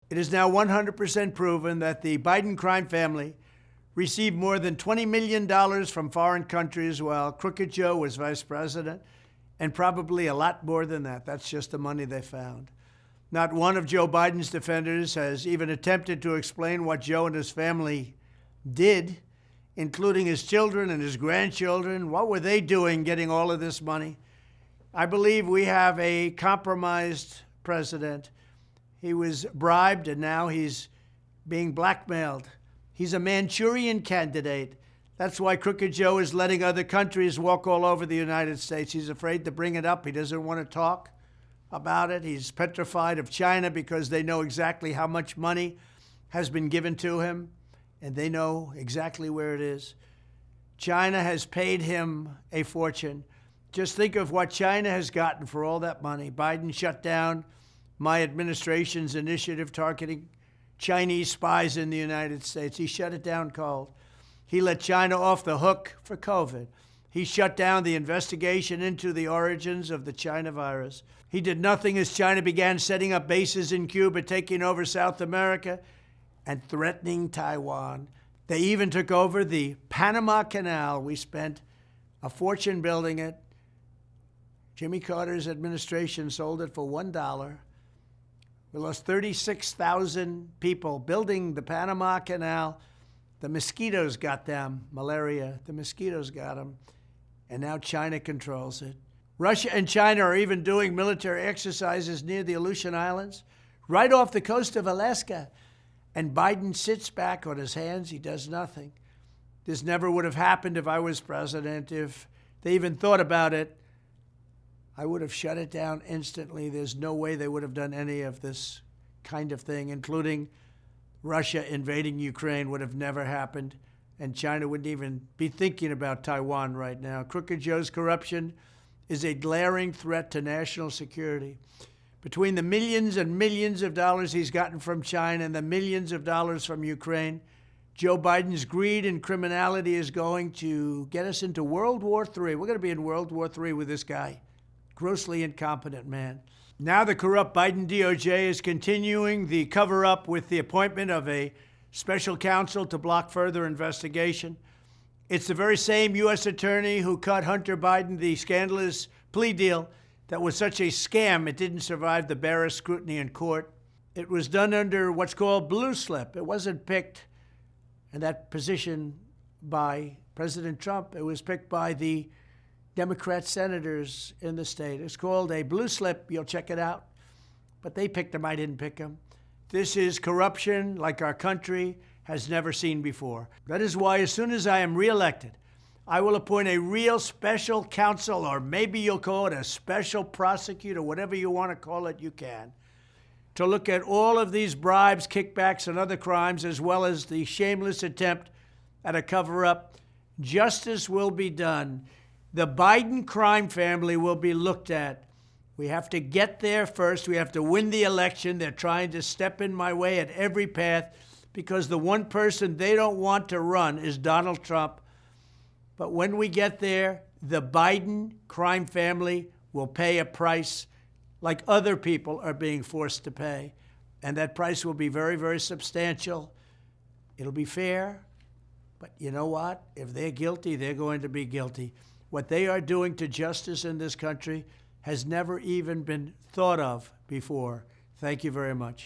It is now 100% proven that the Biden crime family received more than $20 million from foreign countries while Crooked Joe was vice president, and probably a lot more than that. That's just the money they found. Not one of Joe Biden's defenders has even attempted to explain what Joe and his family did, including his children and his grandchildren. What were they doing getting all of this money? I believe we have a compromised president. He was bribed, and now he's being blackmailed. He's a Manchurian candidate. That's why Crooked Joe is letting other countries walk all over the United States. He's afraid to bring it up. He doesn't want to talk about it. He's petrified of China because they know exactly how much money has been given to him, and they know exactly where it is. China has paid him a fortune. Just think of what China has gotten for all that money. Biden shut down my administration's initiative targeting Chinese spies in the United States. He shut it down cold. He let China off the hook for COVID. He shut down the investigation into the origins of the China virus. He did nothing as China began setting up bases in Cuba, taking over South America, and threatening Taiwan. They even took over the Panama Canal. We spent a fortune building it. Jimmy Carter's administration sold it for $1. We lost 36,000 people building the Panama Canal. The mosquitoes got them, malaria. The mosquitoes got them. And now China controls it. Russia and China are even doing military exercises near the Aleutian Islands, right off the coast of Alaska. And Biden sits back on his hands. He does nothing. This never would have happened if I was president. If they even thought about it, I would have shut it down instantly. There's no way they would have done any of this kind of thing, including Russia invading Ukraine would have never happened, and China wouldn't even be thinking about Taiwan right now. Crooked Joe's corruption is a glaring threat to national security. Between the millions and millions of dollars he's gotten from China and the millions of dollars from Ukraine, Joe Biden's greed and criminality is going to get us into World War III. We're going to be in World War III with this guy. Grossly incompetent man. Now the corrupt Biden DOJ is continuing the cover-up with the appointment of a special counsel to block further investigation. It's the very same U.S. attorney who cut Hunter Biden the scandalous plea deal that was such a scam it didn't survive the barest scrutiny in court. It was done under what's called blue slip. It wasn't picked in that position by President Trump. It was picked by the Democrat senators in the state. It's called a blue slip. You'll check it out. But they picked him. I didn't pick him. This is corruption like our country has never seen before. That is why as soon as I am reelected, I will appoint a real special counsel, or maybe you'll call it a special prosecutor, whatever you want to call it, you can, to look at all of these bribes, kickbacks, and other crimes, as well as the shameless attempt at a cover-up. Justice will be done. The Biden crime family will be looked at. We have to get there first. We have to win the election. They're trying to step in my way at every path because the one person they don't want to run is Donald Trump. But when we get there, the Biden crime family will pay a price like other people are being forced to pay. And that price will be very, very substantial. It'll be fair. But you know what? If they're guilty, they're going to be guilty. What they are doing to justice in this country has never even been thought of before. Thank you very much.